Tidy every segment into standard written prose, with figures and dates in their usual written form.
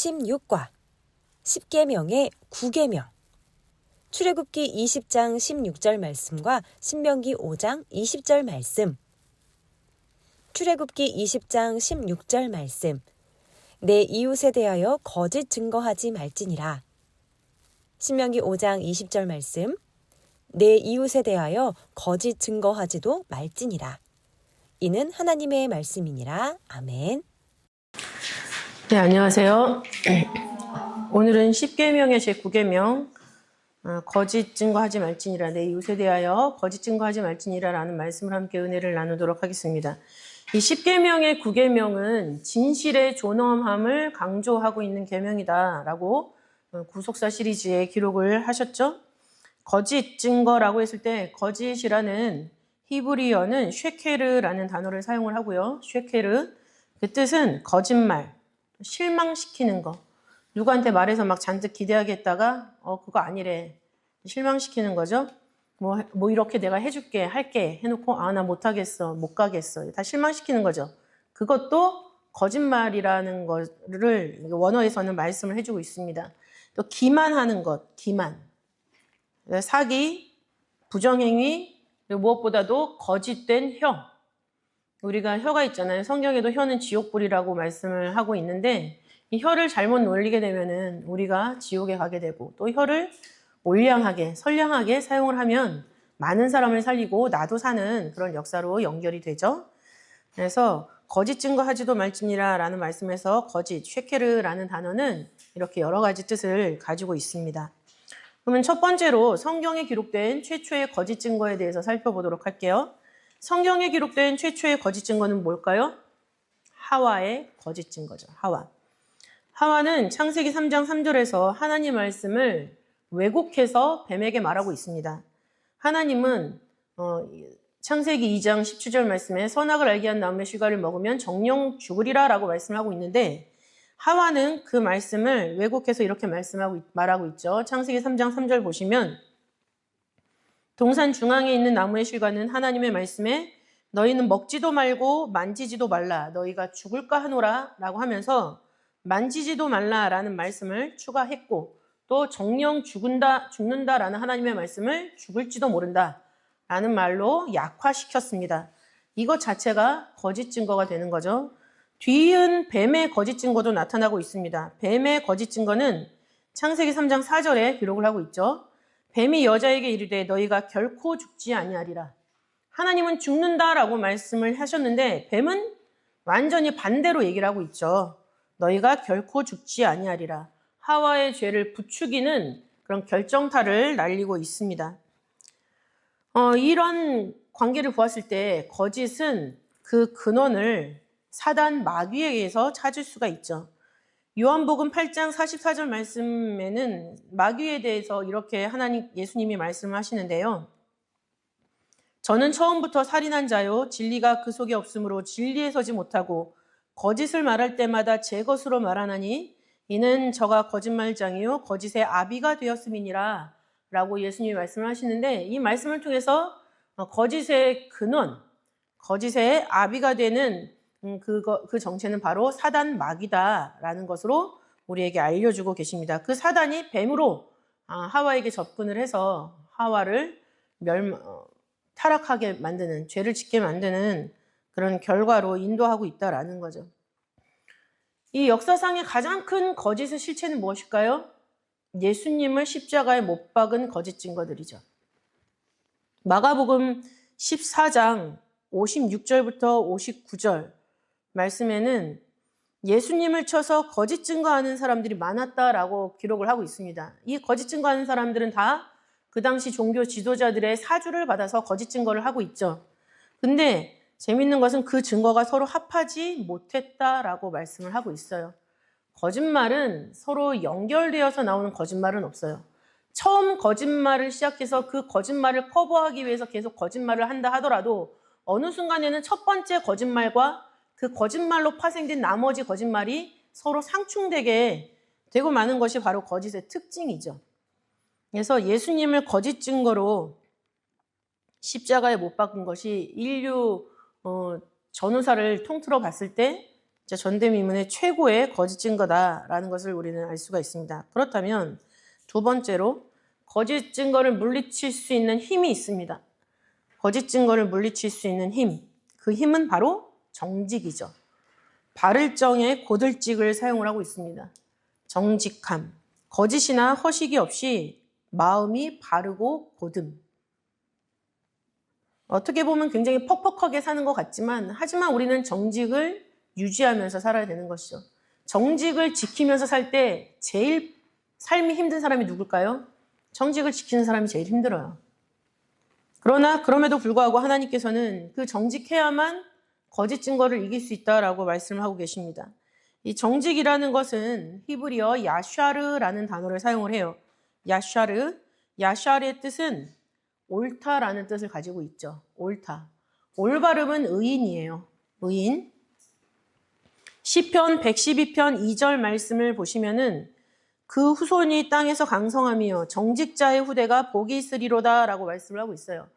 16과 10계명의 9계명 출애굽기 20장 16절 말씀과 신명기 5장 20절 말씀 출애굽기 20장 16절 말씀 내 이웃에 대하여 거짓 증거하지 말지니라. 신명기 5장 20절 말씀 내 이웃에 대하여 거짓 증거하지도 말지니라. 이는 하나님의 말씀이니라. 아멘. 네, 안녕하세요. 오늘은 10계명의 제9계명 거짓 증거하지 말지니라. 내 이웃에 대하여 거짓 증거하지 말지니라 라는 말씀을 함께 은혜를 나누도록 하겠습니다. 이 10계명의 9계명은 진실의 존엄함을 강조하고 있는 계명이다 라고 구속사 시리즈에 기록을 하셨죠. 거짓 증거라고 했을 때 거짓이라는 히브리어는 쉐케르라는 단어를 사용을 하고요. 쉐케르, 그 뜻은 거짓말, 실망시키는 거. 누구한테 말해서 막 잔뜩 기대하겠다가 그거 아니래. 실망시키는 거죠. 뭐 이렇게 내가 해줄게, 할게 해놓고 나 못하겠어, 못 가겠어. 다 실망시키는 거죠. 그것도 거짓말이라는 거를 원어에서는 말씀을 해주고 있습니다. 또 기만하는 것, 기만. 사기, 부정행위, 그리고 무엇보다도 거짓된 혀. 우리가 혀가 있잖아요. 성경에도 혀는 지옥불이라고 말씀을 하고 있는데 이 혀를 잘못 놀리게 되면은 우리가 지옥에 가게 되고 또 혀를 올량하게, 선량하게 사용을 하면 많은 사람을 살리고 나도 사는 그런 역사로 연결이 되죠. 그래서 거짓 증거하지도 말지니라 라는 말씀에서 거짓, 쉐케르라는 단어는 이렇게 여러 가지 뜻을 가지고 있습니다. 그러면 첫 번째로 성경에 기록된 최초의 거짓 증거에 대해서 살펴보도록 할게요. 성경에 기록된 최초의 거짓 증거는 뭘까요? 하와의 거짓 증거죠. 하와는 창세기 3장 3절에서 하나님 말씀을 왜곡해서 뱀에게 말하고 있습니다. 하나님은 창세기 2장 17절 말씀에 선악을 알게 한 나무의 실과를 먹으면 정령 죽으리라 라고 말씀하고 있는데 하와는 그 말씀을 왜곡해서 이렇게 말하고 있죠. 창세기 3장 3절 보시면 동산 중앙에 있는 나무의 실과는 하나님의 말씀에 너희는 먹지도 말고 만지지도 말라 너희가 죽을까 하노라 라고 하면서 만지지도 말라라는 말씀을 추가했고 또 정령 죽는다라는 하나님의 말씀을 죽을지도 모른다 라는 말로 약화시켰습니다. 이것 자체가 거짓 증거가 되는 거죠. 뒤이은 뱀의 거짓 증거도 나타나고 있습니다. 뱀의 거짓 증거는 창세기 3장 4절에 기록을 하고 있죠. 뱀이 여자에게 이르되 너희가 결코 죽지 아니하리라. 하나님은 죽는다라고 말씀을 하셨는데 뱀은 완전히 반대로 얘기를 하고 있죠. 너희가 결코 죽지 아니하리라. 하와의 죄를 부추기는 그런 결정타를 날리고 있습니다. 이런 관계를 보았을 때 거짓은 그 근원을 사단 마귀에 의해서 찾을 수가 있죠. 요한복음 8장 44절 말씀에는 마귀에 대해서 이렇게 예수님이 말씀을 하시는데요. 저는 처음부터 살인한 자요 진리가 그 속에 없으므로 진리에 서지 못하고 거짓을 말할 때마다 제 것으로 말하나니 이는 저가 거짓말장이요 거짓의 아비가 되었음이니라 라고 예수님이 말씀을 하시는데 이 말씀을 통해서 거짓의 근원, 거짓의 아비가 되는 그 정체는 바로 사단 마귀다라는 것으로 우리에게 알려주고 계십니다. 그 사단이 뱀으로 하와에게 접근을 해서 하와를 타락하게 만드는, 죄를 짓게 만드는 그런 결과로 인도하고 있다라는 거죠. 이 역사상의 가장 큰 거짓의 실체는 무엇일까요? 예수님을 십자가에 못 박은 거짓 증거들이죠. 마가복음 14장 56절부터 59절 말씀에는 예수님을 쳐서 거짓 증거하는 사람들이 많았다라고 기록을 하고 있습니다. 이 거짓 증거하는 사람들은 다 그 당시 종교 지도자들의 사주를 받아서 거짓 증거를 하고 있죠. 근데 재밌는 것은 그 증거가 서로 합하지 못했다라고 말씀을 하고 있어요. 거짓말은 서로 연결되어서 나오는 거짓말은 없어요. 처음 거짓말을 시작해서 그 거짓말을 커버하기 위해서 계속 거짓말을 한다 하더라도 어느 순간에는 첫 번째 거짓말과 그 거짓말로 파생된 나머지 거짓말이 서로 상충되게 되고 마는 것이 바로 거짓의 특징이죠. 그래서 예수님을 거짓 증거로 십자가에 못 박은 것이 인류 전후사를 통틀어 봤을 때 전대미문의 최고의 거짓 증거다라는 것을 우리는 알 수가 있습니다. 그렇다면 두 번째로 거짓 증거를 물리칠 수 있는 힘이 있습니다. 거짓 증거를 물리칠 수 있는 힘, 그 힘은 바로 정직이죠. 발을정의 고들직을 사용을 하고 있습니다. 정직함, 거짓이나 허식이 없이 마음이 바르고 고듬. 어떻게 보면 굉장히 퍽퍽하게 사는 것 같지만 하지만 우리는 정직을 유지하면서 살아야 되는 것이죠. 정직을 지키면서 살 때 제일 삶이 힘든 사람이 누굴까요? 정직을 지키는 사람이 제일 힘들어요. 그러나 그럼에도 불구하고 하나님께서는 그 정직해야만 거짓 증거를 이길 수 있다라고 말씀을 하고 계십니다. 이 정직이라는 것은 히브리어 야샤르라는 단어를 사용을 해요. 야샤르, 야샤르의 뜻은 옳다라는 뜻을 가지고 있죠. 옳다. 올바름은 의인이에요. 의인. 시편 112편 2절 말씀을 보시면은 그 후손이 땅에서 강성하며 정직자의 후대가 복이 있으리로다 라고 말씀을 하고 있어요.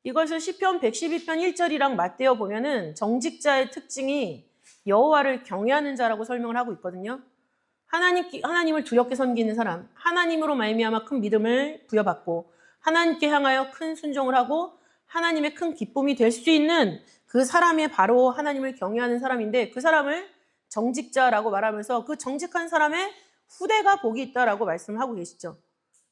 이것을 시편 112편 1절이랑 맞대어 보면은 정직자의 특징이 여호와를 경외하는 자라고 설명을 하고 있거든요. 하나님을 두렵게 섬기는 사람, 하나님으로 말미암아 큰 믿음을 부여받고 하나님께 향하여 큰 순종을 하고 하나님의 큰 기쁨이 될 수 있는 그 사람이 바로 하나님을 경외하는 사람인데 그 사람을 정직자라고 말하면서 그 정직한 사람의 후대가 복이 있다라고 말씀을 하고 계시죠.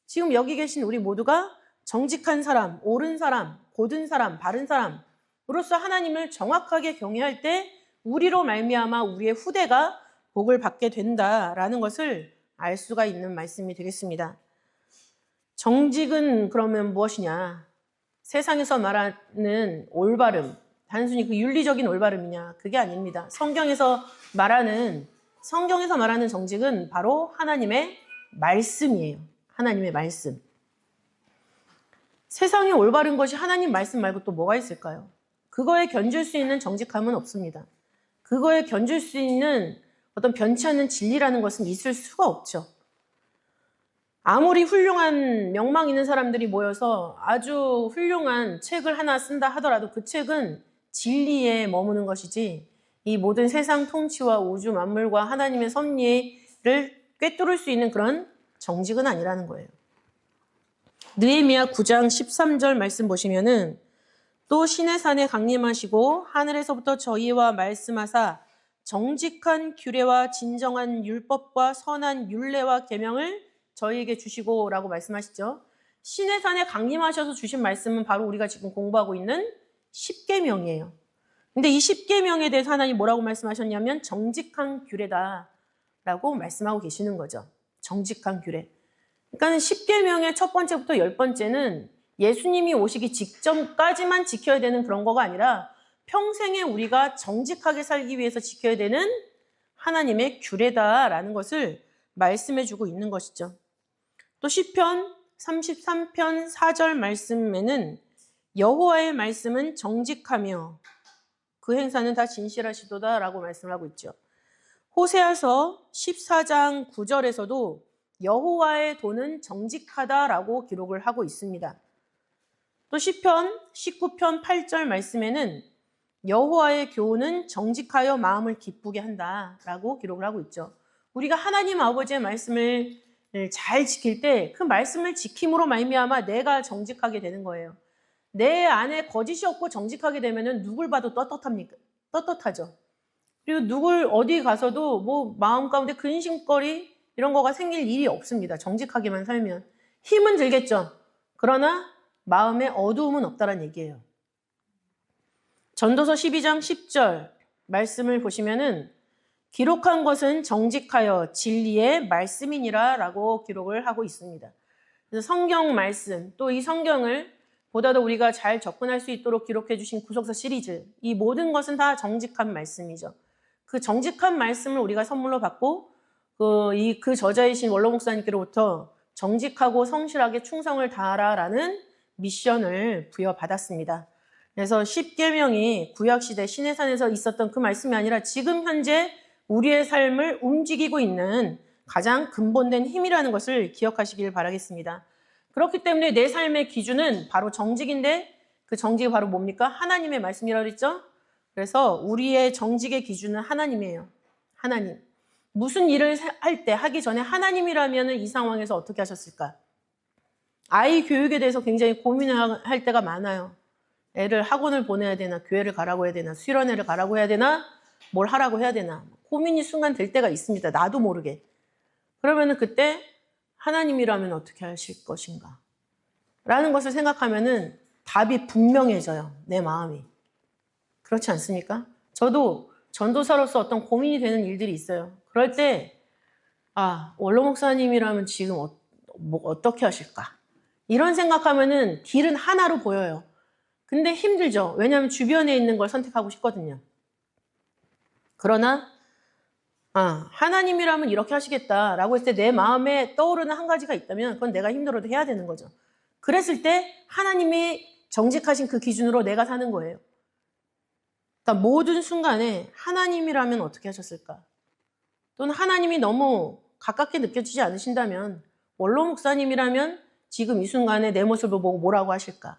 지금 여기 계신 우리 모두가 정직한 사람, 옳은 사람, 고든 사람, 바른 사람으로서 하나님을 정확하게 경외할 때 우리로 말미암아 우리의 후대가 복을 받게 된다라는 것을 알 수가 있는 말씀이 되겠습니다. 정직은 그러면 무엇이냐? 세상에서 말하는 올바름, 단순히 그 윤리적인 올바름이냐? 그게 아닙니다. 성경에서 말하는 정직은 바로 하나님의 말씀이에요. 하나님의 말씀. 세상에 올바른 것이 하나님 말씀 말고 또 뭐가 있을까요? 그거에 견줄 수 있는 정직함은 없습니다. 그거에 견줄 수 있는 어떤 변치 않는 진리라는 것은 있을 수가 없죠. 아무리 훌륭한 명망 있는 사람들이 모여서 아주 훌륭한 책을 하나 쓴다 하더라도 그 책은 진리에 머무는 것이지 이 모든 세상 통치와 우주 만물과 하나님의 섭리를 꿰뚫을 수 있는 그런 정직은 아니라는 거예요. 느헤미야 9장 13절 말씀 보시면은 또 신의 산에 강림하시고 하늘에서부터 저희와 말씀하사 정직한 규례와 진정한 율법과 선한 율례와 계명을 저희에게 주시고 라고 말씀하시죠. 신의 산에 강림하셔서 주신 말씀은 바로 우리가 지금 공부하고 있는 십계명이에요. 근데 이 십계명에 대해서 하나님 뭐라고 말씀하셨냐면 정직한 규례다 라고 말씀하고 계시는 거죠. 정직한 규례. 그러니까 십계명의 첫 번째부터 10번째는 예수님이 오시기 직전까지만 지켜야 되는 그런 거가 아니라 평생에 우리가 정직하게 살기 위해서 지켜야 되는 하나님의 규례다라는 것을 말씀해 주고 있는 것이죠. 또 시편 33편 4절 말씀에는 여호와의 말씀은 정직하며 그 행사는 다 진실하시도다라고 말씀을 하고 있죠. 호세아서 14장 9절에서도 여호와의 도는 정직하다라고 기록을 하고 있습니다. 또 시편 19편 8절 말씀에는 여호와의 교훈은 정직하여 마음을 기쁘게 한다라고 기록을 하고 있죠. 우리가 하나님 아버지의 말씀을 잘 지킬 때 그 말씀을 지킴으로 말미암아 내가 정직하게 되는 거예요. 내 안에 거짓이 없고 정직하게 되면은 누굴 봐도 떳떳하죠. 그리고 누굴 어디 가서도 뭐 마음 가운데 근심거리 이런 거가 생길 일이 없습니다. 정직하게만 살면. 힘은 들겠죠. 그러나 마음에 어두움은 없다는 얘기예요. 전도서 12장 10절 말씀을 보시면은 기록한 것은 정직하여 진리의 말씀이니라 라고 기록을 하고 있습니다. 그래서 성경 말씀, 또 이 성경을 보다도 우리가 잘 접근할 수 있도록 기록해 주신 구속사 시리즈, 이 모든 것은 다 정직한 말씀이죠. 그 정직한 말씀을 우리가 선물로 받고 그 저자이신 원로 목사님께로부터 정직하고 성실하게 충성을 다하라라는 미션을 부여받았습니다. 그래서 십계명이 구약시대 시내산에서 있었던 그 말씀이 아니라 지금 현재 우리의 삶을 움직이고 있는 가장 근본된 힘이라는 것을 기억하시길 바라겠습니다. 그렇기 때문에 내 삶의 기준은 바로 정직인데 그 정직이 바로 뭡니까? 하나님의 말씀이라고 했죠? 그래서 우리의 정직의 기준은 하나님이에요. 하나님. 무슨 일을 할 때, 하기 전에 하나님이라면 이 상황에서 어떻게 하셨을까? 아이 교육에 대해서 굉장히 고민할 때가 많아요. 애를 학원을 보내야 되나, 교회를 가라고 해야 되나, 수련회를 가라고 해야 되나, 뭘 하라고 해야 되나. 고민이 순간 될 때가 있습니다. 나도 모르게. 그러면은 그때 하나님이라면 어떻게 하실 것인가? 라는 것을 생각하면은 답이 분명해져요. 내 마음이. 그렇지 않습니까? 저도 전도사로서 어떤 고민이 되는 일들이 있어요. 그럴 때, 원로 목사님이라면 지금 어떻게 하실까? 이런 생각하면은 길은 하나로 보여요. 근데 힘들죠. 왜냐하면 주변에 있는 걸 선택하고 싶거든요. 그러나 하나님이라면 이렇게 하시겠다라고 했을 때 내 마음에 떠오르는 한 가지가 있다면 그건 내가 힘들어도 해야 되는 거죠. 그랬을 때 하나님이 정직하신 그 기준으로 내가 사는 거예요. 그러니까 모든 순간에 하나님이라면 어떻게 하셨을까? 또는 하나님이 너무 가깝게 느껴지지 않으신다면 원로 목사님이라면 지금 이 순간에 내 모습을 보고 뭐라고 하실까?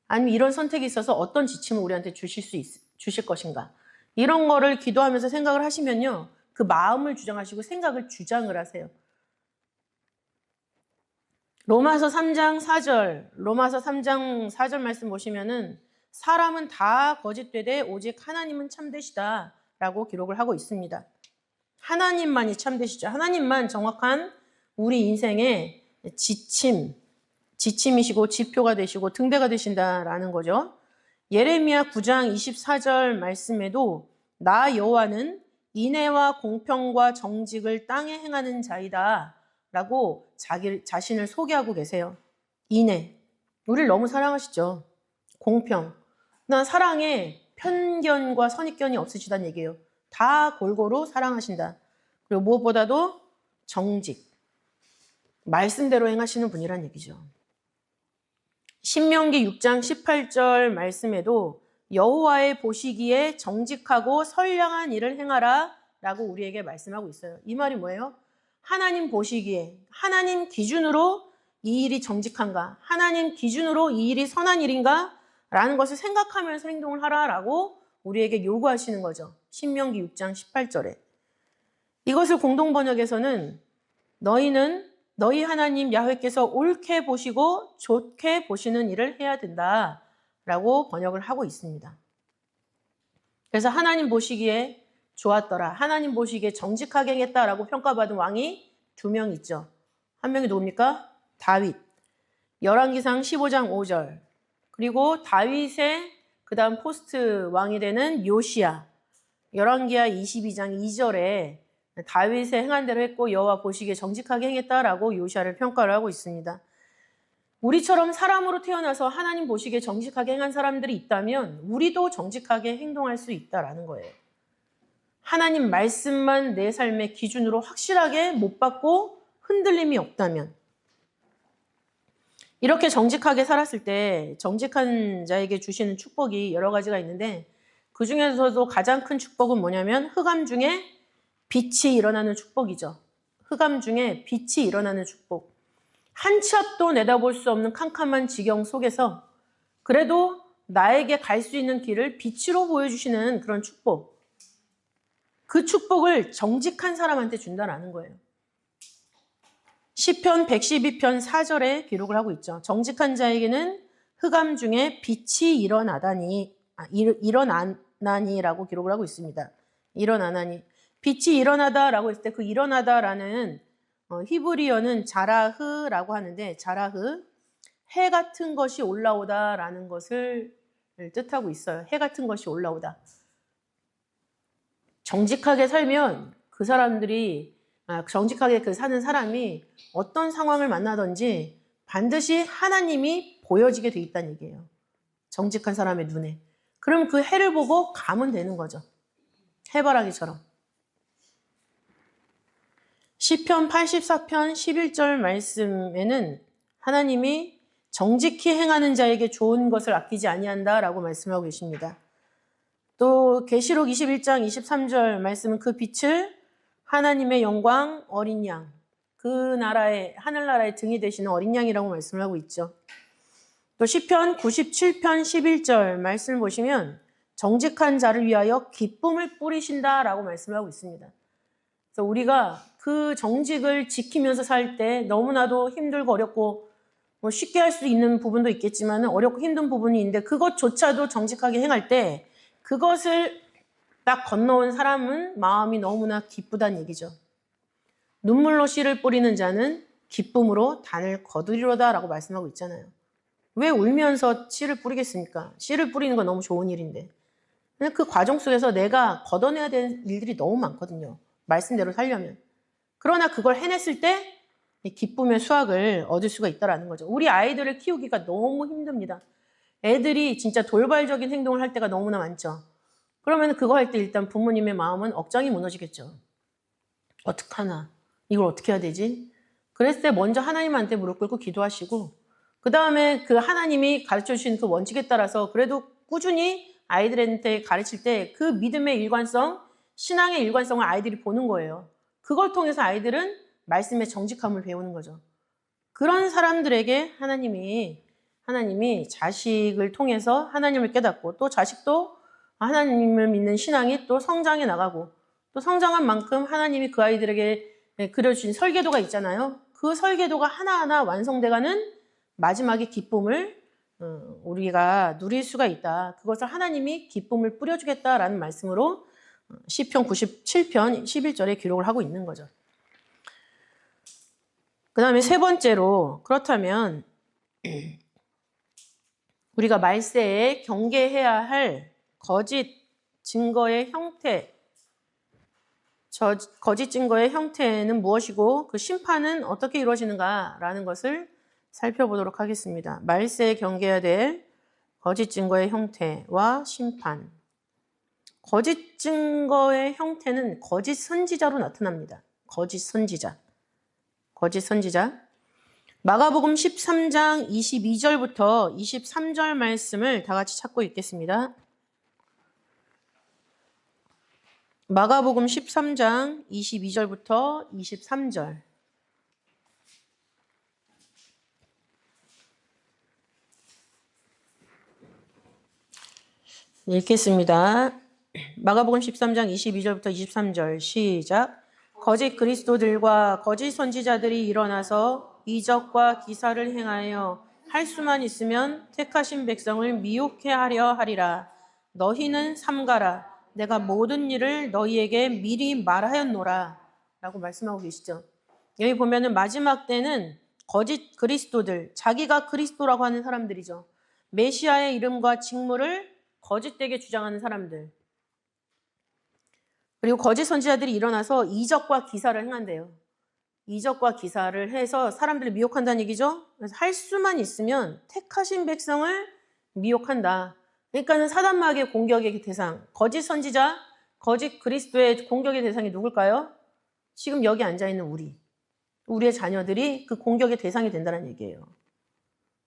아니면 이런 선택이 있어서 어떤 지침을 우리한테 주실 것인가? 이런 거를 기도하면서 생각을 하시면요. 그 마음을 주장하시고 생각을 주장을 하세요. 로마서 3장 4절 말씀 보시면은 사람은 다 거짓되되 오직 하나님은 참되시다 라고 기록을 하고 있습니다. 하나님만이 참되시죠. 하나님만 정확한 우리 인생의 지침이시고 지표가 되시고 등대가 되신다라는 거죠. 예레미야 9장 24절 말씀에도 나 여호와는 인애와 공평과 정직을 땅에 행하는 자이다 라고 자신을 소개하고 계세요. 인애. 우리를 너무 사랑하시죠. 공평. 나 사랑에 편견과 선입견이 없으시다는 얘기예요. 다 골고루 사랑하신다. 그리고 무엇보다도 정직. 말씀대로 행하시는 분이란 얘기죠. 신명기 6장 18절 말씀에도 여호와의 보시기에 정직하고 선량한 일을 행하라 라고 우리에게 말씀하고 있어요. 이 말이 뭐예요? 하나님 보시기에, 하나님 기준으로 이 일이 정직한가? 하나님 기준으로 이 일이 선한 일인가? 라는 것을 생각하면서 행동을 하라라고 우리에게 요구하시는 거죠. 신명기 6장 18절에. 이것을 공동번역에서는 너희는 너희 하나님 야훼께서 옳게 보시고 좋게 보시는 일을 해야 된다라고 번역을 하고 있습니다. 그래서 하나님 보시기에 좋았더라. 하나님 보시기에 정직하게 행했다라고 평가받은 왕이 2명 있죠. 한 명이 누굽니까? 다윗. 열왕기상 15장 5절. 그리고 다윗의 그 다음 포스트 왕이 되는 요시야. 열왕기하 22장 2절에 다윗의 행한 대로 했고 여호와 보시기에 정직하게 행했다라고 요시야를 평가를 하고 있습니다. 우리처럼 사람으로 태어나서 하나님 보시기에 정직하게 행한 사람들이 있다면 우리도 정직하게 행동할 수 있다라는 거예요. 하나님 말씀만 내 삶의 기준으로 확실하게 못 받고 흔들림이 없다면 이렇게 정직하게 살았을 때 정직한 자에게 주시는 축복이 여러 가지가 있는데 그 중에서도 가장 큰 축복은 뭐냐면 흑암 중에 빛이 일어나는 축복이죠. 흑암 중에 빛이 일어나는 축복. 한 치 앞도 내다볼 수 없는 캄캄한 지경 속에서 그래도 나에게 갈 수 있는 길을 빛으로 보여주시는 그런 축복. 그 축복을 정직한 사람한테 준다라는 거예요. 시편 112편 4절에 기록을 하고 있죠. 정직한 자에게는 흑암 중에 빛이 일어나니라고 기록을 하고 있습니다. 일어나나니. 빛이 일어나다라고 했을 때 그 일어나다라는 히브리어는 자라흐라고 하는데 자라흐, 해 같은 것이 올라오다라는 것을 뜻하고 있어요. 해 같은 것이 올라오다. 정직하게 살면 그 사람들이 정직하게 사는 사람이 어떤 상황을 만나든지 반드시 하나님이 보여지게 돼 있다는 얘기예요. 정직한 사람의 눈에. 그럼 그 해를 보고 가면 되는 거죠. 해바라기처럼. 시편 84편 11절 말씀에는 하나님이 정직히 행하는 자에게 좋은 것을 아끼지 아니한다라고 말씀하고 계십니다. 또 계시록 21장 23절 말씀은 그 빛을 하나님의 영광 어린 양, 그 나라의 하늘나라의 등이 되시는 어린 양이라고 말씀을 하고 있죠. 또 시편 97편 11절 말씀을 보시면 정직한 자를 위하여 기쁨을 뿌리신다라고 말씀을 하고 있습니다. 그래서 우리가 그 정직을 지키면서 살 때 너무나도 힘들고 어렵고 뭐 쉽게 할 수 있는 부분도 있겠지만 어렵고 힘든 부분이 있는데 그것조차도 정직하게 행할 때 그것을 딱 건너온 사람은 마음이 너무나 기쁘다는 얘기죠. 눈물로 씨를 뿌리는 자는 기쁨으로 단을 거두리로다 라고 말씀하고 있잖아요. 왜 울면서 씨를 뿌리겠습니까? 씨를 뿌리는 건 너무 좋은 일인데. 그 과정 속에서 내가 걷어내야 되는 일들이 너무 많거든요. 말씀대로 살려면. 그러나 그걸 해냈을 때 기쁨의 수확을 얻을 수가 있다는 거죠. 우리 아이들을 키우기가 너무 힘듭니다. 애들이 진짜 돌발적인 행동을 할 때가 너무나 많죠. 그러면 그거 할 때 일단 부모님의 마음은 억장이 무너지겠죠. 어떡하나? 이걸 어떻게 해야 되지? 그랬을 때 먼저 하나님한테 무릎 꿇고 기도하시고 그 다음에 그 하나님이 가르쳐 주신 그 원칙에 따라서 그래도 꾸준히 아이들한테 가르칠 때 그 믿음의 일관성, 신앙의 일관성을 아이들이 보는 거예요. 그걸 통해서 아이들은 말씀의 정직함을 배우는 거죠. 그런 사람들에게 하나님이 자식을 통해서 하나님을 깨닫고 또 자식도 하나님을 믿는 신앙이 또 성장해 나가고 또 성장한 만큼 하나님이 그 아이들에게 그려주신 설계도가 있잖아요. 그 설계도가 하나하나 완성돼가는 마지막의 기쁨을 우리가 누릴 수가 있다. 그것을 하나님이 기쁨을 뿌려주겠다라는 말씀으로 시편 97편 11절에 기록을 하고 있는 거죠. 그 다음에 세 번째로 그렇다면 우리가 말세에 경계해야 할 거짓 증거의 형태, 거짓 증거의 형태는 무엇이고 그 심판은 어떻게 이루어지는가라는 것을 살펴보도록 하겠습니다. 말세에 경계해야 될 거짓 증거의 형태와 심판. 거짓 증거의 형태는 거짓 선지자로 나타납니다. 거짓 선지자. 마가복음 13장 22절부터 23절 말씀을 다 같이 찾고 읽겠습니다. 마가복음 13장 22절부터 23절. 읽겠습니다. 마가복음 13장 22절부터 23절 시작. 거짓 그리스도들과 거짓 선지자들이 일어나서 이적과 기사를 행하여 할 수만 있으면 택하신 백성을 미혹해 하려 하리라. 너희는 삼가라. 내가 모든 일을 너희에게 미리 말하였노라. 라고 말씀하고 계시죠. 여기 보면은 마지막 때는 거짓 그리스도들, 자기가 그리스도라고 하는 사람들이죠. 메시아의 이름과 직무를 거짓되게 주장하는 사람들. 그리고 거짓 선지자들이 일어나서 이적과 기사를 행한대요. 이적과 기사를 해서 사람들을 미혹한다는 얘기죠. 그래서 할 수만 있으면 택하신 백성을 미혹한다. 그러니까는 사단마귀의 공격의 대상, 거짓 선지자, 거짓 그리스도의 공격의 대상이 누굴까요? 지금 여기 앉아있는 우리의 자녀들이 그 공격의 대상이 된다는 얘기예요.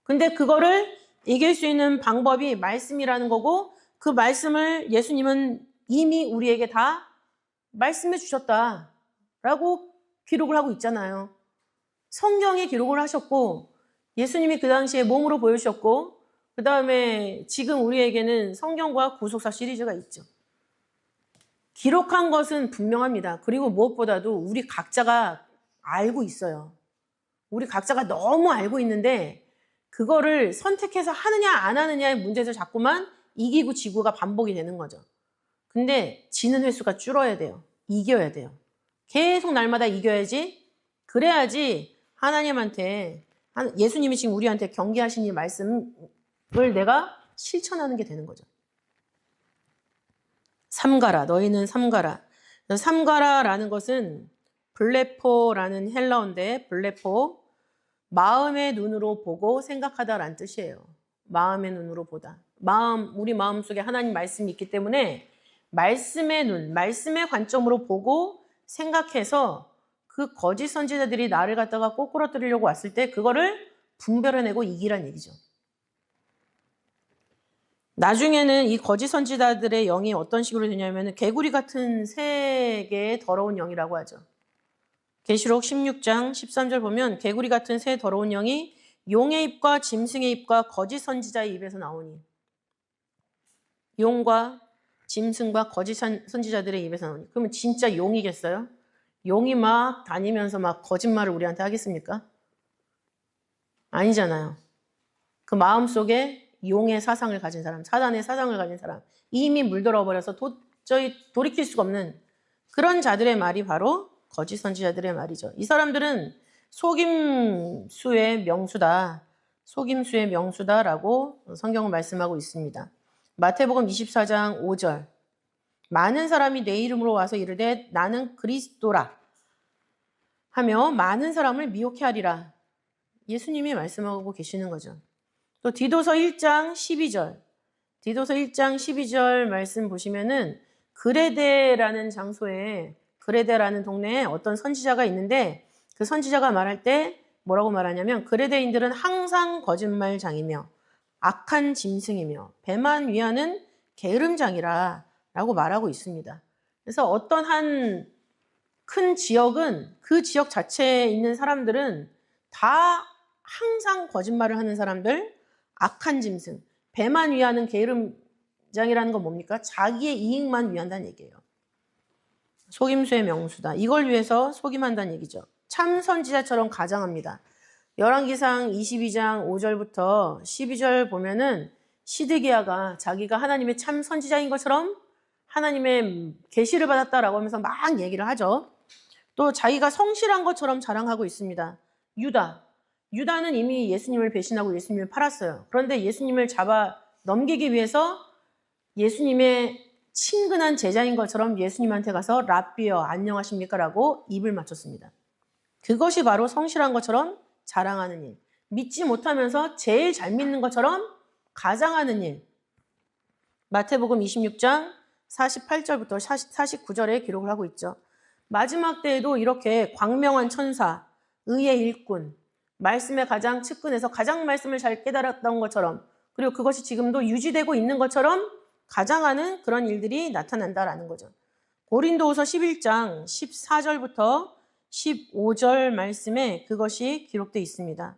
근데 그거를 이길 수 있는 방법이 말씀이라는 거고 그 말씀을 예수님은 이미 우리에게 다 말씀해 주셨다라고 기록을 하고 있잖아요. 성경에 기록을 하셨고 예수님이 그 당시에 몸으로 보여주셨고 그 다음에 지금 우리에게는 성경과 구속사 시리즈가 있죠. 기록한 것은 분명합니다. 그리고 무엇보다도 우리 각자가 알고 있어요. 우리 각자가 너무 알고 있는데 그거를 선택해서 하느냐 안 하느냐의 문제에서 자꾸만 이기고 지구가 반복이 되는 거죠. 근데 지는 횟수가 줄어야 돼요. 이겨야 돼요. 계속 날마다 이겨야지. 그래야지 하나님한테 예수님이 지금 우리한테 경계하신 이 말씀을 내가 실천하는 게 되는 거죠. 삼가라. 너희는 삼가라. 삼가라라는 것은 블레포라는 헬라어인데 블레포 마음의 눈으로 보고 생각하다라는 뜻이에요. 마음의 눈으로 보다. 우리 마음 속에 하나님 말씀이 있기 때문에 말씀의 눈, 말씀의 관점으로 보고 생각해서 그 거짓 선지자들이 나를 갖다가 꼬꾸라뜨리려고 왔을 때 그거를 분별해내고 이기란 얘기죠. 나중에는 이 거짓 선지자들의 영이 어떤 식으로 되냐면 개구리 같은 세 개의 더러운 영이라고 하죠. 계시록 16장 13절 보면 개구리 같은 새 더러운 영이 용의 입과 짐승의 입과 거짓 선지자의 입에서 나오니 용과 짐승과 거짓 선지자들의 입에서 나오니 그러면 진짜 용이겠어요? 용이 막 다니면서 막 거짓말을 우리한테 하겠습니까? 아니잖아요. 그 마음속에 용의 사상을 가진 사람, 사단의 사상을 가진 사람, 이미 물들어 버려서 도저히 돌이킬 수가 없는 그런 자들의 말이 바로 거짓 선지자들의 말이죠. 이 사람들은 속임수의 명수다. 속임수의 명수다라고 성경은 말씀하고 있습니다. 마태복음 24장 5절. 많은 사람이 내 이름으로 와서 이르되 나는 그리스도라 하며 많은 사람을 미혹해 하리라. 예수님이 말씀하고 계시는 거죠. 또 디도서 1장 12절. 디도서 1장 12절 말씀 보시면은 그레데라는 장소에 그레데라는 동네에 어떤 선지자가 있는데 그 선지자가 말할 때 뭐라고 말하냐면 그레데인들은 항상 거짓말장이며 악한 짐승이며 배만 위하는 게으름장이라 라고 말하고 있습니다. 그래서 어떤 한 큰 지역은 그 지역 자체에 있는 사람들은 다 항상 거짓말을 하는 사람들, 악한 짐승, 배만 위하는 게으름장이라는 건 뭡니까? 자기의 이익만 위한다는 얘기예요. 속임수의 명수다. 이걸 위해서 속임한다는 얘기죠. 참 선지자처럼 가장합니다. 열왕기상 22장 5절부터 12절 보면은 시드기야가 자기가 하나님의 참 선지자인 것처럼 하나님의 계시를 받았다라고 하면서 막 얘기를 하죠. 또 자기가 성실한 것처럼 자랑하고 있습니다. 유다는 이미 예수님을 배신하고 예수님을 팔았어요. 그런데 예수님을 잡아 넘기기 위해서 예수님의 친근한 제자인 것처럼 예수님한테 가서 랍비여 안녕하십니까? 라고 입을 맞췄습니다. 그것이 바로 성실한 것처럼 자랑하는 일. 믿지 못하면서 제일 잘 믿는 것처럼 가장하는 일. 마태복음 26장 48절부터 49절에 기록을 하고 있죠. 마지막 때에도 이렇게 광명한 천사, 의의 일꾼, 말씀에 가장 측근해서 가장 말씀을 잘 깨달았던 것처럼 그리고 그것이 지금도 유지되고 있는 것처럼 가장하는 그런 일들이 나타난다라는 거죠. 고린도후서 11장 14절부터 15절 말씀에 그것이 기록되어 있습니다.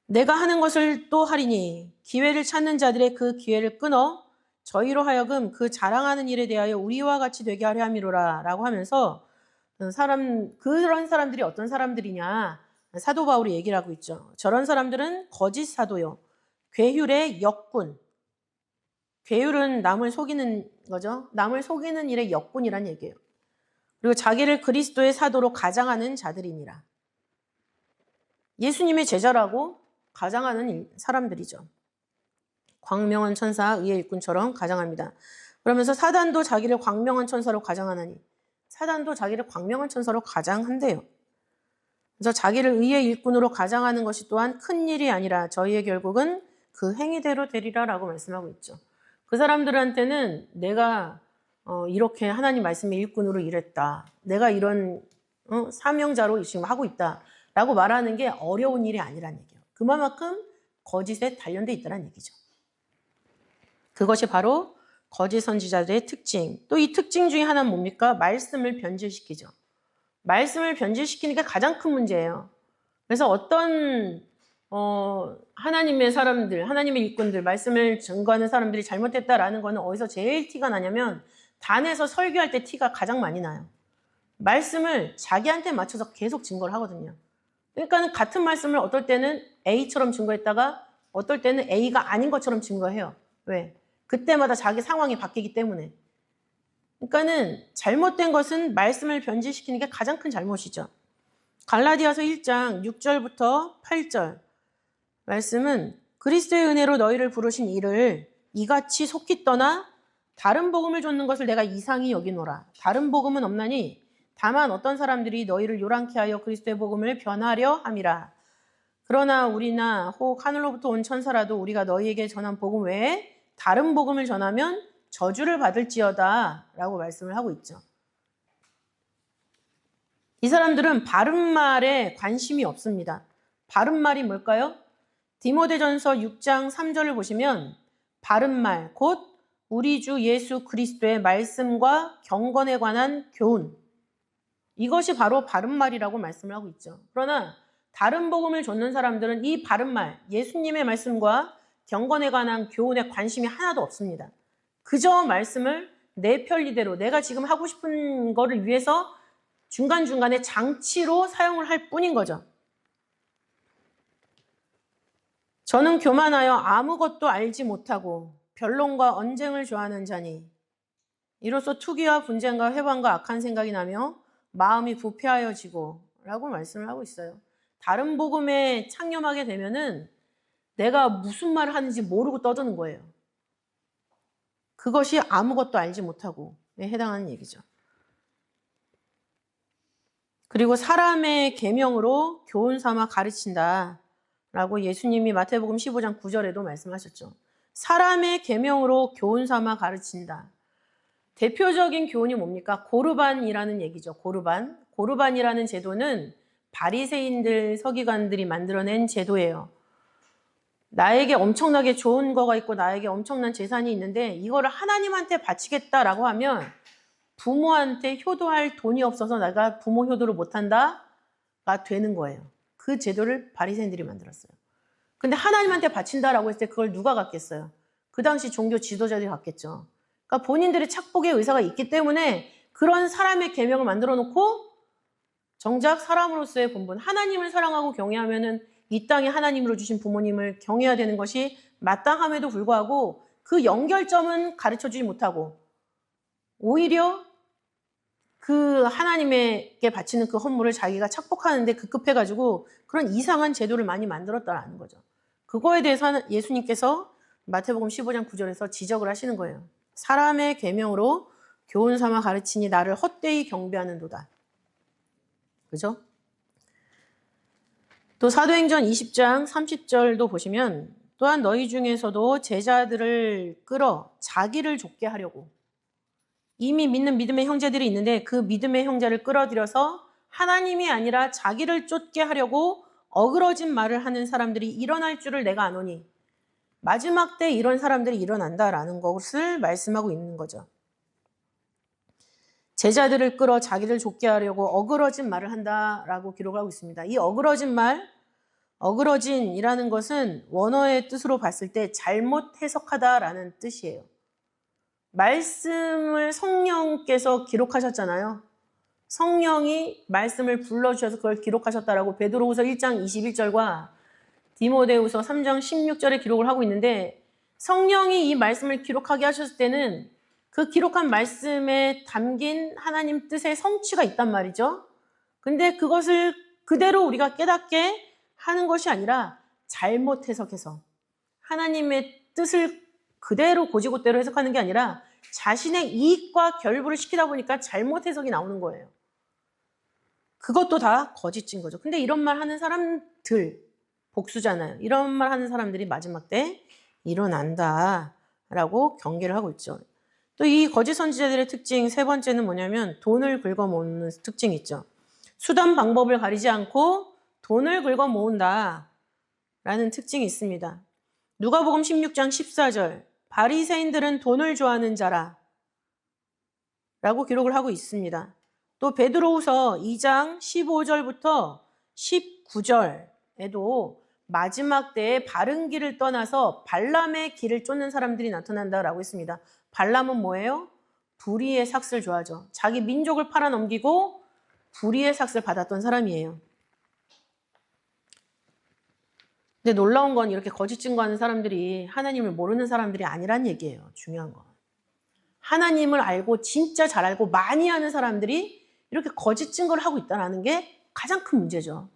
내가 하는 것을 또 하리니 기회를 찾는 자들의 그 기회를 끊어 저희로 하여금 그 자랑하는 일에 대하여 우리와 같이 되게 하려 함이로라 라고 하면서 그런 사람들이 어떤 사람들이냐 사도 바울이 얘기를 하고 있죠. 저런 사람들은 거짓 사도요. 괴휼의 역군. 괴휼은 남을 속이는 거죠. 남을 속이는 일의 역군이란 얘기예요. 그리고 자기를 그리스도의 사도로 가장하는 자들이니라. 예수님의 제자라고 가장하는 사람들이죠. 광명한 천사, 의의 일꾼처럼 가장합니다. 그러면서 사단도 자기를 광명한 천사로 가장하나니 사단도 자기를 광명한 천사로 가장한대요. 그래서 자기를 의의 일꾼으로 가장하는 것이 또한 큰 일이 아니라 저희의 결국은 그 행위대로 되리라 라고 말씀하고 있죠. 그 사람들한테는 내가 이렇게 하나님 말씀의 일꾼으로 일했다. 내가 이런 사명자로 지금 하고 있다. 라고 말하는 게 어려운 일이 아니라는 얘기예요. 그만큼 거짓에 단련돼 있다는 얘기죠. 그것이 바로 거짓 선지자들의 특징. 또 이 특징 중에 하나는 뭡니까? 말씀을 변질시키죠. 말씀을 변질시키는 게 가장 큰 문제예요. 그래서 어떤 하나님의 사람들, 하나님의 일꾼들, 말씀을 증거하는 사람들이 잘못됐다라는 거는 어디서 제일 티가 나냐면 단에서 설교할 때 티가 가장 많이 나요. 말씀을 자기한테 맞춰서 계속 증거를 하거든요. 그러니까 같은 말씀을 어떨 때는 A처럼 증거했다가 어떨 때는 A가 아닌 것처럼 증거해요. 왜? 그때마다 자기 상황이 바뀌기 때문에. 그러니까는 잘못된 것은 말씀을 변질시키는 게 가장 큰 잘못이죠. 갈라디아서 1장 6절부터 8절 말씀은 그리스도의 은혜로 너희를 부르신 이를 이같이 속히 떠나 다른 복음을 좇는 것을 내가 이상히 여기노라. 다른 복음은 없나니 다만 어떤 사람들이 너희를 요란케 하여 그리스도의 복음을 변하려 함이라. 그러나 우리나 혹 하늘로부터 온 천사라도 우리가 너희에게 전한 복음 외에 다른 복음을 전하면 저주를 받을지어다 라고 말씀을 하고 있죠. 이 사람들은 바른 말에 관심이 없습니다. 바른 말이 뭘까요? 디모데전서 6장 3절을 보시면 바른 말, 곧 우리 주 예수 그리스도의 말씀과 경건에 관한 교훈. 이것이 바로 바른 말이라고 말씀을 하고 있죠. 그러나 다른 복음을 좇는 사람들은 이 바른 말, 예수님의 말씀과 경건에 관한 교훈에 관심이 하나도 없습니다. 그저 말씀을 내 편리대로 내가 지금 하고 싶은 거를 위해서 중간중간에 장치로 사용을 할 뿐인 거죠. 저는 교만하여 아무것도 알지 못하고 변론과 언쟁을 좋아하는 자니 이로써 투기와 분쟁과 회방과 악한 생각이 나며 마음이 부패하여지고 라고 말씀을 하고 있어요. 다른 복음에 창념하게 되면은 내가 무슨 말을 하는지 모르고 떠드는 거예요. 그것이 아무것도 알지 못하고에 해당하는 얘기죠. 그리고 사람의 계명으로 교훈 삼아 가르친다 라고 예수님이 마태복음 15장 9절에도 말씀하셨죠. 사람의 계명으로 교훈 삼아 가르친다. 대표적인 교훈이 뭡니까? 고르반이라는 얘기죠. 고르반이라는 제도는 바리새인들, 서기관들이 만들어낸 제도예요. 나에게 엄청나게 좋은 거가 있고 나에게 엄청난 재산이 있는데 이거를 하나님한테 바치겠다라고 하면 부모한테 효도할 돈이 없어서 내가 부모 효도를 못한다가 되는 거예요. 그 제도를 바리새인들이 만들었어요. 근데 하나님한테 바친다라고 했을 때 그걸 누가 갖겠어요? 그 당시 종교 지도자들이 갖겠죠. 그러니까 본인들의 착복의 의사가 있기 때문에 그런 사람의 계명을 만들어 놓고 정작 사람으로서의 본분, 하나님을 사랑하고 경외하면은 이 땅에 하나님으로 주신 부모님을 경외해야 되는 것이 마땅함에도 불구하고 그 연결점은 가르쳐주지 못하고 오히려 그 하나님에게 바치는 그 헌물을 자기가 착복하는데 급급해가지고 그런 이상한 제도를 많이 만들었다라는 거죠. 그거에 대해서 예수님께서 마태복음 15장 9절에서 지적을 하시는 거예요. 사람의 계명으로 교훈 삼아 가르치니 나를 헛되이 경배하는도다. 그죠? 또 사도행전 20장 30절도 보시면 또한 너희 중에서도 제자들을 끌어 자기를 좇게 하려고 이미 믿는 믿음의 형제들이 있는데 그 믿음의 형제를 끌어들여서 하나님이 아니라 자기를 쫓게 하려고 어그러진 말을 하는 사람들이 일어날 줄을 내가 아노니 마지막 때 이런 사람들이 일어난다라는 것을 말씀하고 있는 거죠. 제자들을 끌어 자기를 좇게 하려고 어그러진 말을 한다라고 기록을 하고 있습니다. 이 어그러진 말, 어그러진이라는 것은 원어의 뜻으로 봤을 때 잘못 해석하다라는 뜻이에요. 말씀을 성령께서 기록하셨잖아요. 성령이 말씀을 불러주셔서 그걸 기록하셨다라고 베드로후서 1장 21절과 디모데후서 3장 16절에 기록을 하고 있는데 성령이 이 말씀을 기록하게 하셨을 때는 그 기록한 말씀에 담긴 하나님 뜻의 성취가 있단 말이죠. 근데 그것을 그대로 우리가 깨닫게 하는 것이 아니라 잘못 해석해서 하나님의 뜻을 그대로 고지고대로 해석하는 게 아니라 자신의 이익과 결부를 시키다 보니까 잘못 해석이 나오는 거예요. 그것도 다 거짓인 거죠. 근데 이런 말 하는 사람들, 복수잖아요. 이런 말 하는 사람들이 마지막 때 일어난다라고 경계를 하고 있죠. 또 이 거짓 선지자들의 특징 세 번째는 뭐냐면 돈을 긁어 모으는 특징이 있죠. 수단 방법을 가리지 않고 돈을 긁어 모은다라는 특징이 있습니다. 누가복음 16장 14절 바리새인들은 돈을 좋아하는 자라 라고 기록을 하고 있습니다. 또 베드로후서 2장 15절부터 19절에도 마지막 때에 바른 길을 떠나서 발람의 길을 쫓는 사람들이 나타난다라고 했습니다. 발람은 뭐예요? 불의의 삭슬 좋아하죠. 자기 민족을 팔아넘기고 불의의 삭슬 받았던 사람이에요. 근데 놀라운 건 이렇게 거짓 증거하는 사람들이 하나님을 모르는 사람들이 아니란 얘기예요. 중요한 건. 하나님을 알고 진짜 잘 알고 많이 아는 사람들이 이렇게 거짓 증거를 하고 있다는 게 가장 큰 문제죠.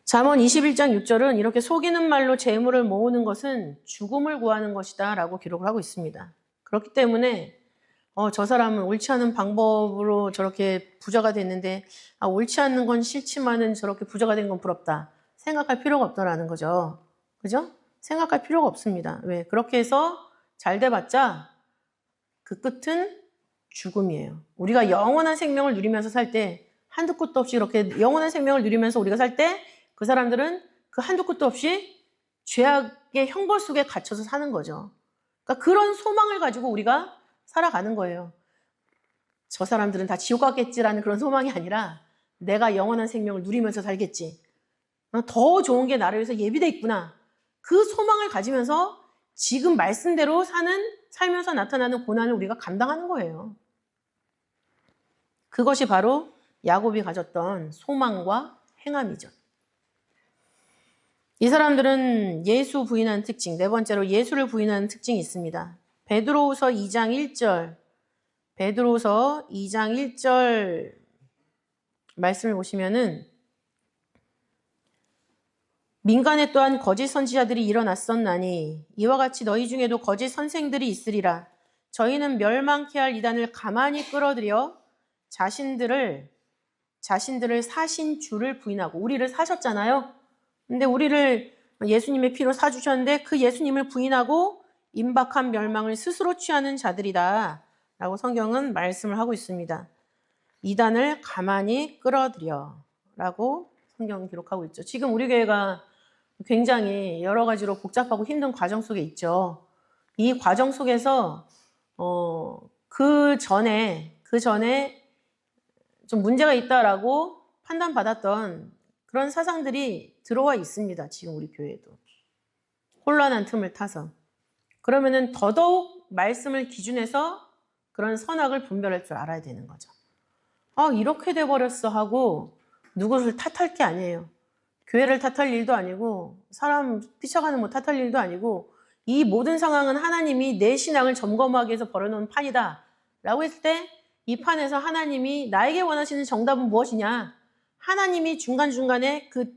잠언 21장 6절은 이렇게 속이는 말로 재물을 모으는 것은 죽음을 구하는 것이다 라고 기록을 하고 있습니다. 그렇기 때문에 저 사람은 옳지 않은 방법으로 저렇게 부자가 됐는데 옳지 않는 건 싫지만은 저렇게 부자가 된 건 부럽다. 생각할 필요가 없다라는 거죠. 그죠? 생각할 필요가 없습니다. 왜? 그렇게 해서 잘 돼봤자 그 끝은 죽음이에요. 우리가 영원한 생명을 누리면서 살 때 한두 끝도 없이 이렇게 영원한 생명을 누리면서 우리가 살 때 그 사람들은 그 한두 끝도 없이 죄악의 형벌 속에 갇혀서 사는 거죠. 그러니까 그런 소망을 가지고 우리가 살아가는 거예요. 저 사람들은 다 지옥 가겠지라는 그런 소망이 아니라 내가 영원한 생명을 누리면서 살겠지. 더 좋은 게 나를 위해서 예비돼 있구나. 그 소망을 가지면서 지금 말씀대로 살면서 나타나는 고난을 우리가 감당하는 거예요. 그것이 바로 야곱이 가졌던 소망과 행함이죠. 이 사람들은 예수 부인하는 특징, 네 번째로 예수를 부인하는 특징이 있습니다. 베드로후서 2장 1절, 베드로후서 2장 1절 말씀을 보시면은 민간에 또한 거짓 선지자들이 일어났었나니 이와 같이 너희 중에도 거짓 선생들이 있으리라. 저희는 멸망케 할 이단을 가만히 끌어들여 자신들을 사신 주를 부인하고, 우리를 사셨잖아요. 근데 우리를 예수님의 피로 사주셨는데 그 예수님을 부인하고 임박한 멸망을 스스로 취하는 자들이다 라고 성경은 말씀을 하고 있습니다. 이단을 가만히 끌어들여 라고 성경은 기록하고 있죠. 지금 우리 교회가 굉장히 여러 가지로 복잡하고 힘든 과정 속에 있죠. 이 과정 속에서 그 전에 좀 문제가 있다라고 판단받았던 그런 사상들이 들어와 있습니다. 지금 우리 교회에도. 혼란한 틈을 타서. 그러면은 더더욱 말씀을 기준해서 그런 선악을 분별할 줄 알아야 되는 거죠. 이렇게 돼버렸어 하고 누구를 탓할 게 아니에요. 교회를 탓할 일도 아니고 사람 피쳐가는 탓할 일도 아니고, 이 모든 상황은 하나님이 내 신앙을 점검하기 위해서 벌여놓은 판이다 라고 했을 때, 이 판에서 하나님이 나에게 원하시는 정답은 무엇이냐, 하나님이 중간중간에 그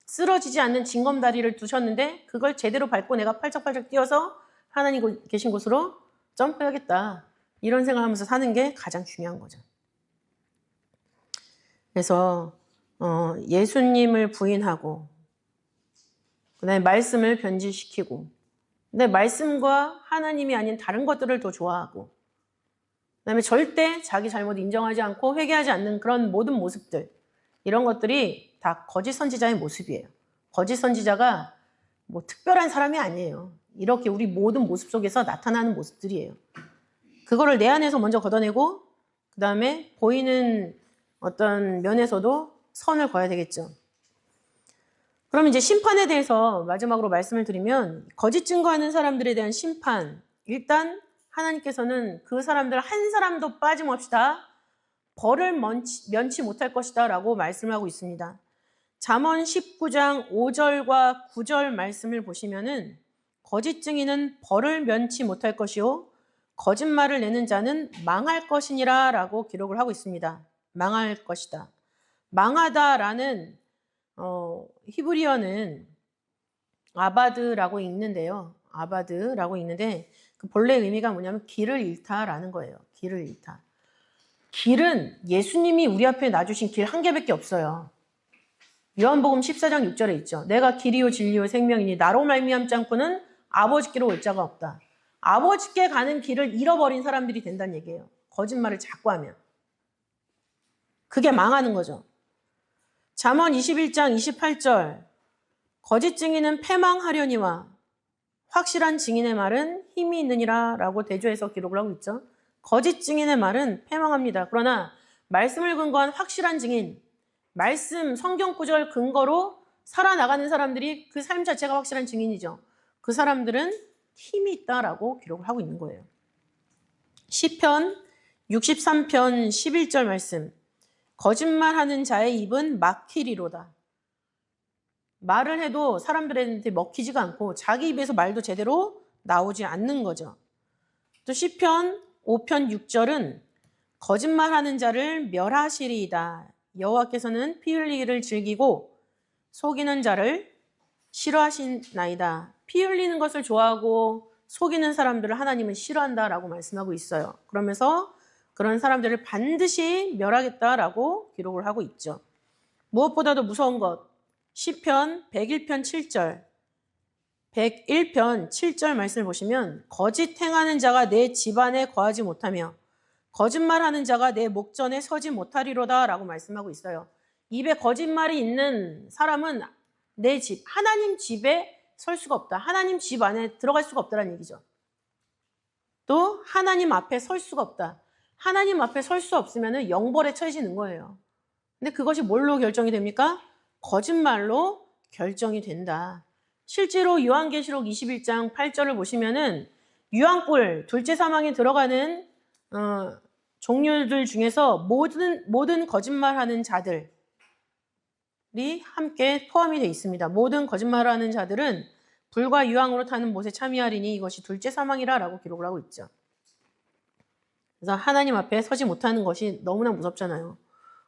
쓰러지지 않는 징검다리를 두셨는데 그걸 제대로 밟고 내가 팔짝팔짝 뛰어서 하나님 계신 곳으로 점프해야겠다, 이런 생각을 하면서 사는 게 가장 중요한 거죠. 그래서 예수님을 부인하고 그다음에 말씀을 변질시키고, 근데 말씀과 하나님이 아닌 다른 것들을 더 좋아하고, 그다음에 절대 자기 잘못 인정하지 않고 회개하지 않는 그런 모든 모습들, 이런 것들이 다 거짓 선지자의 모습이에요. 거짓 선지자가 뭐 특별한 사람이 아니에요. 이렇게 우리 모든 모습 속에서 나타나는 모습들이에요. 그거를 내 안에서 먼저 걷어내고 그다음에 보이는 어떤 면에서도 선을 그어야 되겠죠. 그럼 이제 심판에 대해서 마지막으로 말씀을 드리면, 거짓 증거하는 사람들에 대한 심판, 일단 하나님께서는 그 사람들 한 사람도 빠짐없이 다 벌을 면치 못할 것이다 라고 말씀을 하고 있습니다. 잠언 19장 5절과 9절 말씀을 보시면은 거짓 증인은 벌을 면치 못할 것이요 거짓말을 내는 자는 망할 것이니라 라고 기록을 하고 있습니다. 망할 것이다. 망하다라는 히브리어는 아바드라고 읽는데요. 아바드라고 읽는데 그 본래 의미가 뭐냐면 길을 잃다라는 거예요. 길을 잃다. 길은 예수님이 우리 앞에 놔주신 길 한 개밖에 없어요. 요한복음 14장 6절에 있죠. 내가 길이요 진리요 생명이니 나로 말미암지 않고는 아버지께로 올 자가 없다. 아버지께 가는 길을 잃어버린 사람들이 된다는 얘기예요. 거짓말을 자꾸 하면. 그게 망하는 거죠. 잠언 21장 28절, 거짓 증인은 패망하려니와 확실한 증인의 말은 힘이 있느니라 라고 대조해서 기록을 하고 있죠. 거짓 증인의 말은 패망합니다. 그러나 말씀을 근거한 확실한 증인, 말씀, 성경 구절 근거로 살아나가는 사람들이 그 삶 자체가 확실한 증인이죠. 그 사람들은 힘이 있다라고 기록을 하고 있는 거예요. 시편 63편 11절 말씀, 거짓말하는 자의 입은 막히리로다. 말을 해도 사람들한테 먹히지가 않고 자기 입에서 말도 제대로 나오지 않는 거죠. 또 시편 5편 6절은 거짓말하는 자를 멸하시리이다. 여호와께서는 피 흘리기를 즐기고 속이는 자를 싫어하시나이다. 피 흘리는 것을 좋아하고 속이는 사람들을 하나님은 싫어한다라고 말씀하고 있어요. 그러면서 그런 사람들을 반드시 멸하겠다라고 기록을 하고 있죠. 무엇보다도 무서운 것, 시편 101편 7절, 101편 7절 말씀을 보시면 거짓 행하는 자가 내 집안에 거하지 못하며 거짓말하는 자가 내 목전에 서지 못하리로다 라고 말씀하고 있어요. 입에 거짓말이 있는 사람은 내 집, 하나님 집에 설 수가 없다. 하나님 집 안에 들어갈 수가 없다는 얘기죠. 또 하나님 앞에 설 수가 없다. 하나님 앞에 설 수 없으면 영벌에 처해지는 거예요. 근데 그것이 뭘로 결정이 됩니까? 거짓말로 결정이 된다. 실제로 요한계시록 21장 8절을 보시면은 유황불, 둘째 사망에 들어가는 종류들 중에서 모든 거짓말하는 자들이 함께 포함이 되어 있습니다. 모든 거짓말하는 자들은 불과 유황으로 타는 못에 참여하리니 이것이 둘째 사망이라 라고 기록을 하고 있죠. 그래서 하나님 앞에 서지 못하는 것이 너무나 무섭잖아요.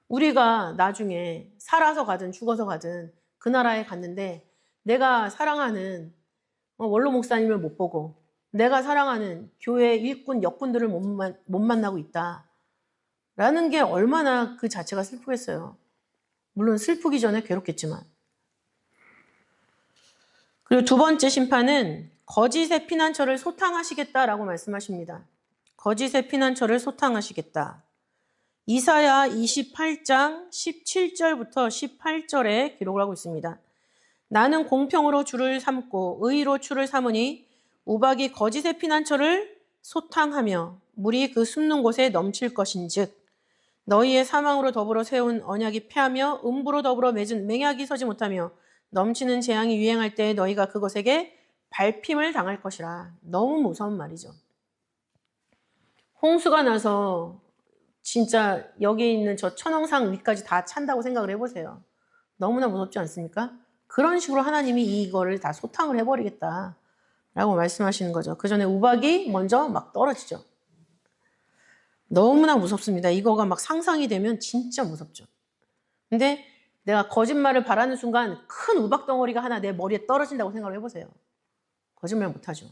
우리가 나중에 살아서 가든 죽어서 가든 그 나라에 갔는데 내가 사랑하는 원로 목사님을 못 보고 내가 사랑하는 교회 일꾼, 역군들을 못 만나고 있다. 라는 게 얼마나 그 자체가 슬프겠어요. 물론 슬프기 전에 괴롭겠지만. 그리고 두 번째 심판은 거짓의 피난처를 소탕하시겠다라고 말씀하십니다. 거짓의 피난처를 소탕하시겠다. 이사야 28장 17절부터 18절에 기록을 하고 있습니다. 나는 공평으로 주를 삼고 의로 추를 삼으니 우박이 거짓의 피난처를 소탕하며 물이 그 숨는 곳에 넘칠 것인즉 너희의 사망으로 더불어 세운 언약이 패하며 음부로 더불어 맺은 맹약이 서지 못하며 넘치는 재앙이 유행할 때 너희가 그것에게 밟힘을 당할 것이라. 너무 무서운 말이죠. 홍수가 나서 진짜 여기 있는 저 천왕상 위까지 다 찬다고 생각을 해보세요. 너무나 무섭지 않습니까? 그런 식으로 하나님이 이거를 다 소탕을 해버리겠다 라고 말씀하시는 거죠. 그 전에 우박이 먼저 막 떨어지죠. 너무나 무섭습니다. 이거가 막 상상이 되면 진짜 무섭죠. 근데 내가 거짓말을 바라는 순간 큰 우박 덩어리가 하나 내 머리에 떨어진다고 생각을 해보세요. 거짓말 못하죠.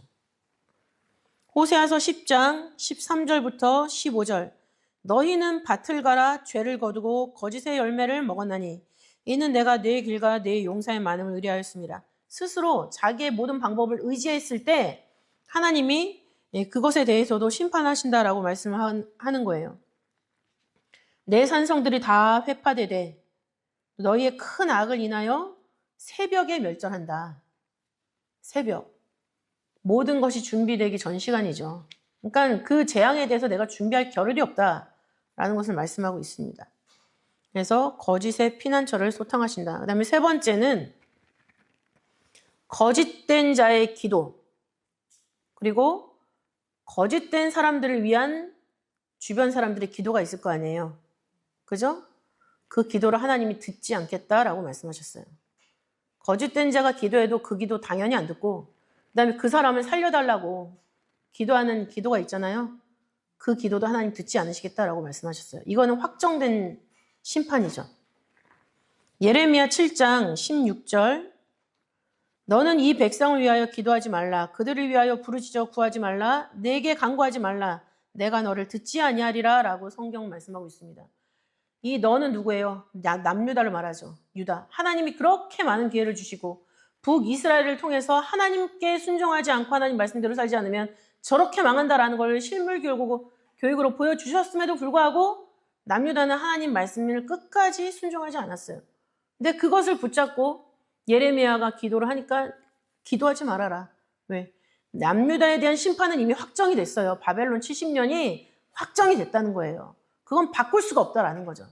호세아서 10장 13절부터 15절 너희는 밭을 갈아 죄를 거두고 거짓의 열매를 먹었나니 이는 내가 네 길과 네 용사의 많음을 의뢰하였습니다. 스스로 자기의 모든 방법을 의지했을 때 하나님이 그것에 대해서도 심판하신다라고 말씀하는 거예요. 내 산성들이 다 회파되되 너희의 큰 악을 인하여 새벽에 멸절한다. 새벽. 모든 것이 준비되기 전 시간이죠. 그러니까 그 재앙에 대해서 내가 준비할 겨를이 없다라는 것을 말씀하고 있습니다. 그래서 거짓의 피난처를 소탕하신다. 그 다음에 세 번째는 거짓된 자의 기도, 그리고 거짓된 사람들을 위한 주변 사람들의 기도가 있을 거 아니에요. 그죠? 그 기도를 하나님이 듣지 않겠다라고 말씀하셨어요. 거짓된 자가 기도해도 그 기도 당연히 안 듣고 그 다음에 그 사람을 살려달라고 기도하는 기도가 있잖아요. 그 기도도 하나님 듣지 않으시겠다라고 말씀하셨어요. 이거는 확정된 심판이죠. 예레미야 7장 16절 너는 이 백성을 위하여 기도하지 말라. 그들을 위하여 부르짖어 구하지 말라. 내게 간구하지 말라. 내가 너를 듣지 아니하리라 라고 성경 말씀하고 있습니다. 이 너는 누구예요? 남유다를 말하죠. 유다. 하나님이 그렇게 많은 기회를 주시고 북이스라엘을 통해서 하나님께 순종하지 않고 하나님 말씀대로 살지 않으면 저렇게 망한다라는 걸 실물 교육으로 보여주셨음에도 불구하고 남유다는 하나님 말씀을 끝까지 순종하지 않았어요. 근데 그것을 붙잡고 예레미야가 기도를 하니까 기도하지 말아라. 왜? 남유다에 대한 심판은 이미 확정이 됐어요. 바벨론 70년이 확정이 됐다는 거예요. 그건 바꿀 수가 없다라는 거죠.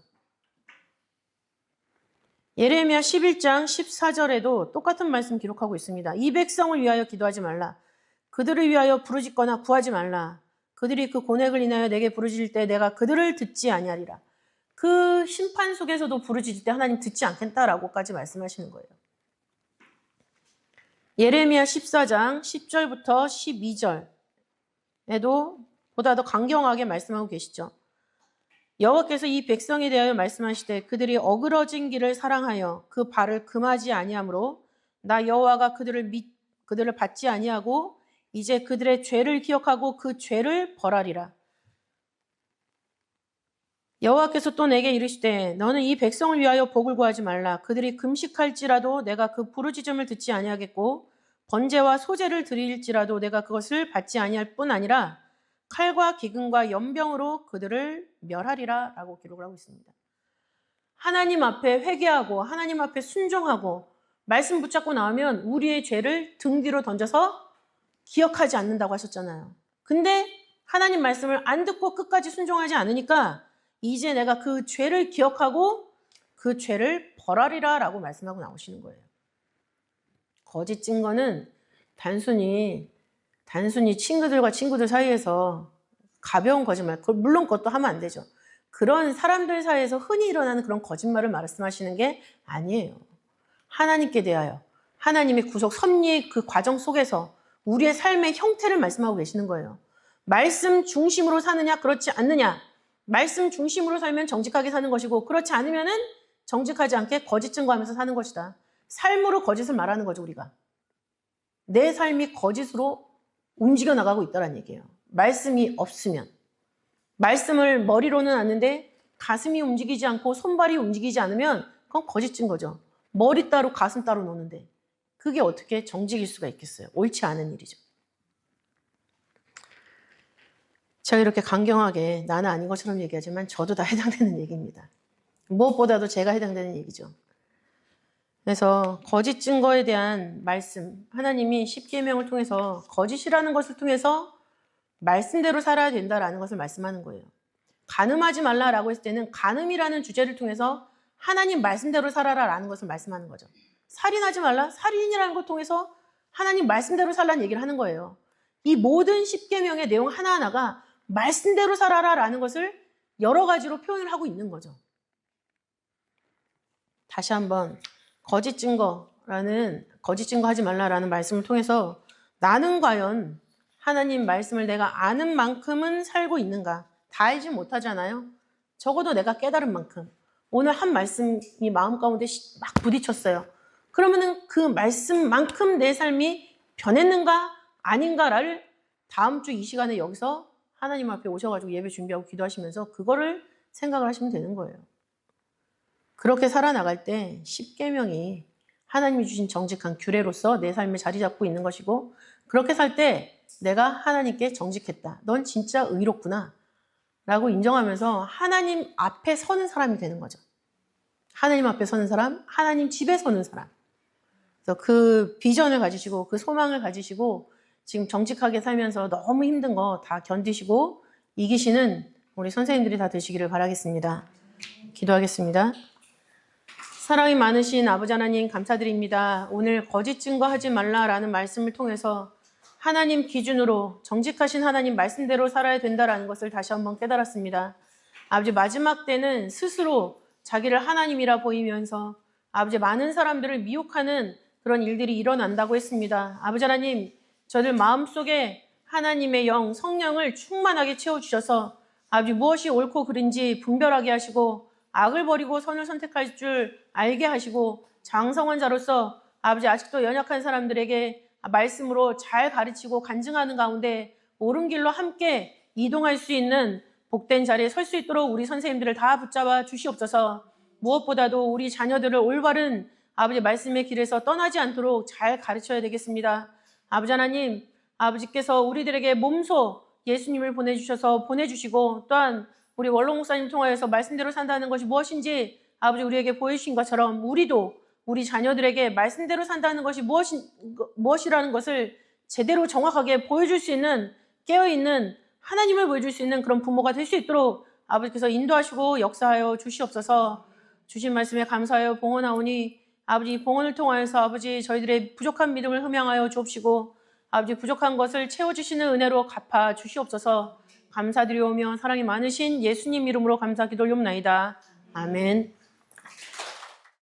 예레미야 11장 14절에도 똑같은 말씀 기록하고 있습니다. 이 백성을 위하여 기도하지 말라. 그들을 위하여 부르짖거나 구하지 말라. 그들이 그 고뇌를 인하여 내게 부르짖을 때 내가 그들을 듣지 아니하리라. 그 심판 속에서도 부르짖을 때 하나님 듣지 않겠다라고까지 말씀하시는 거예요. 예레미야 14장 10절부터 12절에도 보다 더 강경하게 말씀하고 계시죠. 여호와께서 이 백성에 대하여 말씀하시되 그들이 어그러진 길을 사랑하여 그 발을 금하지 아니하므로 나 여호와가 그들을 받지 아니하고 이제 그들의 죄를 기억하고 그 죄를 벌하리라. 여호와께서 또 내게 이르시되 너는 이 백성을 위하여 복을 구하지 말라. 그들이 금식할지라도 내가 그 부르짖음을 듣지 아니하겠고 번제와 소제를 드릴지라도 내가 그것을 받지 아니할 뿐 아니라 칼과 기근과 연병으로 그들을 멸하리라 라고 기록을 하고 있습니다. 하나님 앞에 회개하고 하나님 앞에 순종하고 말씀 붙잡고 나오면 우리의 죄를 등 뒤로 던져서 기억하지 않는다고 하셨잖아요. 근데 하나님 말씀을 안 듣고 끝까지 순종하지 않으니까 이제 내가 그 죄를 기억하고 그 죄를 벌하리라 라고 말씀하고 나오시는 거예요. 거짓 증거는 단순히 친구들과 친구들 사이에서 가벼운 거짓말, 물론 그것도 하면 안 되죠. 그런 사람들 사이에서 흔히 일어나는 그런 거짓말을 말씀하시는 게 아니에요. 하나님께 대하여 하나님의 구속 섭리 그 과정 속에서 우리의 삶의 형태를 말씀하고 계시는 거예요. 말씀 중심으로 사느냐 그렇지 않느냐. 말씀 중심으로 살면 정직하게 사는 것이고 그렇지 않으면은 정직하지 않게 거짓 증거하면서 사는 것이다. 삶으로 거짓을 말하는 거죠, 우리가. 내 삶이 거짓으로 움직여 나가고 있다는 얘기예요. 말씀이 없으면. 말씀을 머리로는 아는데 가슴이 움직이지 않고 손발이 움직이지 않으면 그건 거짓 증거죠. 머리 따로 가슴 따로 노는데 그게 어떻게 정직일 수가 있겠어요? 옳지 않은 일이죠. 제가 이렇게 강경하게 나는 아닌 것처럼 얘기하지만 저도 다 해당되는 얘기입니다. 무엇보다도 제가 해당되는 얘기죠. 그래서 거짓 증거에 대한 말씀, 하나님이 십계명을 통해서 거짓이라는 것을 통해서 말씀대로 살아야 된다라는 것을 말씀하는 거예요. 간음하지 말라라고 했을 때는 간음이라는 주제를 통해서 하나님 말씀대로 살아라라는 것을 말씀하는 거죠. 살인하지 말라, 살인이라는 것 통해서 하나님 말씀대로 살라는 얘기를 하는 거예요. 이 모든 십계명의 내용 하나하나가 말씀대로 살아라라는 것을 여러 가지로 표현을 하고 있는 거죠. 다시 한번 거짓 증거하지 말라라는 말씀을 통해서 나는 과연 하나님 말씀을 내가 아는 만큼은 살고 있는가? 다 알지 못하잖아요. 적어도 내가 깨달은 만큼. 오늘 한 말씀이 마음 가운데 막 부딪혔어요. 그러면은 그 말씀만큼 내 삶이 변했는가 아닌가를 다음 주 이 시간에 여기서 하나님 앞에 오셔가지고 예배 준비하고 기도하시면서 그거를 생각을 하시면 되는 거예요. 그렇게 살아나갈 때 십계명이 하나님이 주신 정직한 규례로서 내 삶에 자리 잡고 있는 것이고 그렇게 살 때 내가 하나님께 정직했다. 넌 진짜 의롭구나. 라고 인정하면서 하나님 앞에 서는 사람이 되는 거죠. 하나님 앞에 서는 사람, 하나님 집에 서는 사람. 그래서 그 비전을 가지시고 그 소망을 가지시고 지금 정직하게 살면서 너무 힘든 거 다 견디시고 이기시는 우리 선생님들이 다 되시기를 바라겠습니다. 기도하겠습니다. 사랑이 많으신 아버지 하나님 감사드립니다. 오늘 거짓 증거하지 말라라는 말씀을 통해서 하나님 기준으로 정직하신 하나님 말씀대로 살아야 된다라는 것을 다시 한번 깨달았습니다. 아버지 마지막 때는 스스로 자기를 하나님이라 보이면서 아버지 많은 사람들을 미혹하는 그런 일들이 일어난다고 했습니다. 아버지 하나님 저들 마음속에 하나님의 영 성령을 충만하게 채워주셔서 아버지 무엇이 옳고 그른지 분별하게 하시고 악을 버리고 선을 선택할 줄 알게 하시고 장성원자로서 아버지 아직도 연약한 사람들에게 말씀으로 잘 가르치고 간증하는 가운데 옳은 길로 함께 이동할 수 있는 복된 자리에 설 수 있도록 우리 선생님들을 다 붙잡아 주시옵소서. 무엇보다도 우리 자녀들을 올바른 아버지 말씀의 길에서 떠나지 않도록 잘 가르쳐야 되겠습니다. 아버지 하나님, 아버지께서 우리들에게 몸소 예수님을 보내주시고 또한 우리 원로 목사님 통하여서 말씀대로 산다는 것이 무엇인지 아버지 우리에게 보여주신 것처럼 우리도 우리 자녀들에게 말씀대로 산다는 것이 무엇이라는 것을 제대로 정확하게 보여줄 수 있는 깨어있는 하나님을 보여줄 수 있는 그런 부모가 될 수 있도록 아버지께서 인도하시고 역사하여 주시옵소서. 주신 말씀에 감사하여 봉헌하오니 아버지 봉헌을 통하여서 아버지 저희들의 부족한 믿음을 흠양하여 주옵시고 아버지 부족한 것을 채워주시는 은혜로 갚아 주시옵소서. 감사드리오며 사랑이 많으신 예수님 이름으로 감사 기도 올리옵나이다. 아멘.